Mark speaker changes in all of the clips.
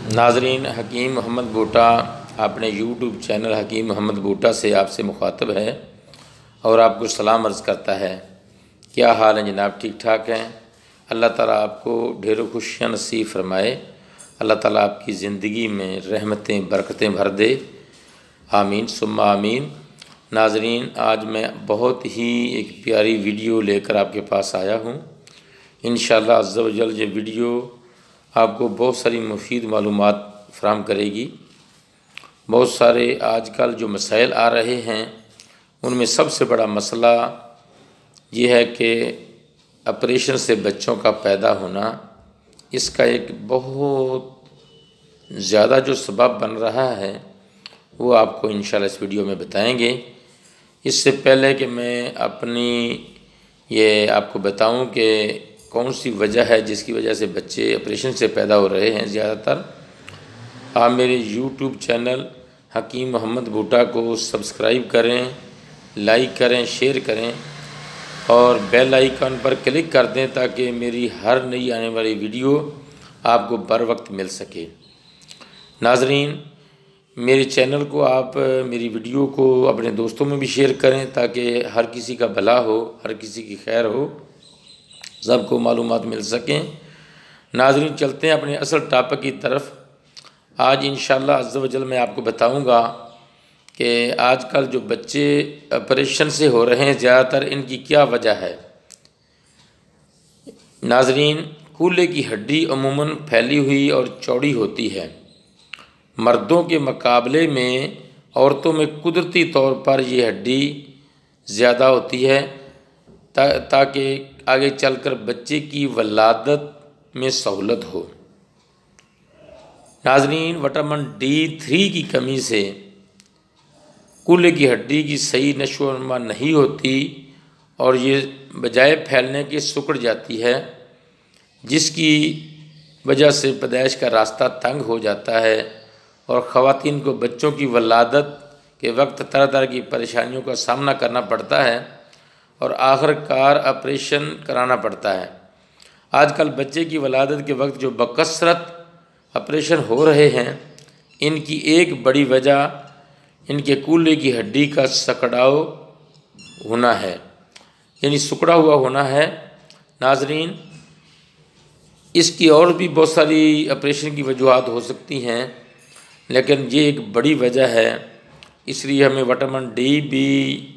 Speaker 1: नाजरीन, हकीम मोहम्मद बूटा अपने YouTube channel हकीम मोहम्मद बूटा से आपसे मुखातब है और आपको सलाम अर्ज़ करता है। क्या हाल है जनाब? ठीक ठाक हैं? अल्लाह ताला आपको ढेरों खुशियाँ नसीब फरमाए। अल्लाह ताला आपकी ज़िंदगी में रहमतें बरकतें भर दे। आमीन सुम्मा आमीन। नाजरीन, आज मैं बहुत ही एक प्यारी वीडियो लेकर आपके पास आया हूँ। इंशाअल्लाह अज़्ज़ा व जल ये वीडियो आपको बहुत सारी मुफीद मालूमात फ़राहम करेगी। बहुत सारे आजकल जो मसाइल आ रहे हैं उनमें सबसे बड़ा मसला ये है कि ऑपरेशन से बच्चों का पैदा होना। इसका एक बहुत ज़्यादा जो सबब बन रहा है वो आपको इंशाअल्लाह इस वीडियो में बताएंगे। इससे पहले कि मैं अपनी ये आपको बताऊं कि कौन सी वजह है जिसकी वजह से बच्चे ऑपरेशन से पैदा हो रहे हैं ज़्यादातर, आप मेरे यूट्यूब चैनल हकीम मोहम्मद बूटा को सब्सक्राइब करें, लाइक करें, शेयर करें और बेल आइकन पर क्लिक कर दें ताकि मेरी हर नई आने वाली वीडियो आपको बर वक्त मिल सके। नाजरीन, मेरे चैनल को आप मेरी वीडियो को अपने दोस्तों में भी शेयर करें ताकि हर किसी का भला हो, हर किसी की खैर हो, सबको मालूमात मिल सकें। नाजरीन, चलते हैं अपने असल टॉपिक की तरफ। आज इंशाअल्लाह अज़्ज़ा व जल मैं आपको बताऊंगा कि आजकल जो बच्चे ऑपरेशन से हो रहे हैं ज़्यादातर इनकी क्या वजह है। नाजरीन, कूल्हे की हड्डी अमूमन फैली हुई और चौड़ी होती है। मर्दों के मुकाबले में औरतों में कुदरती तौर पर ये हड्डी ज़्यादा होती है ताकि आगे चलकर बच्चे की वलादत में सहूलत हो। नाज़रीन, विटामिन D3 की कमी से कूल्हे की हड्डी की सही नशोनुमा नहीं होती और ये बजाय फैलने के सिकुड़ जाती है, जिसकी वजह से पैदाइश का रास्ता तंग हो जाता है और ख़वातीन को बच्चों की वलादत के वक्त तरह तरह की परेशानियों का सामना करना पड़ता है और आखिरकार ऑपरेशन कराना पड़ता है। आजकल बच्चे की वलादत के वक्त जो बकसरत ऑपरेशन हो रहे हैं, इनकी एक बड़ी वजह इनके कूल्हे की हड्डी का सकड़ाव होना है, यानी सिकुड़ा हुआ होना है। नाजरीन, इसकी और भी बहुत सारी ऑपरेशन की वजूहात हो सकती हैं, लेकिन ये एक बड़ी वजह है। इसलिए हमें विटामिन D भी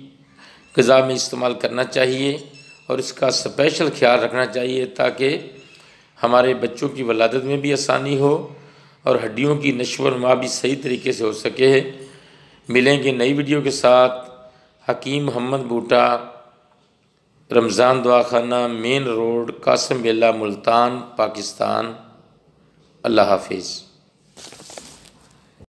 Speaker 1: ग़िज़ा में इस्तेमाल करना चाहिए और इसका स्पेशल ख्याल रखना चाहिए ताकि हमारे बच्चों की वलादत में भी आसानी हो और हड्डियों की नशोनुमा भी सही तरीके से हो सके। मिलेंगे नई वीडियो के साथ। हकीम मोहम्मद बूटा, रमज़ान दवाखाना, मेन रोड, कासिम बिल्ला, मुल्तान, पाकिस्तान। अल्लाह हाफिज़।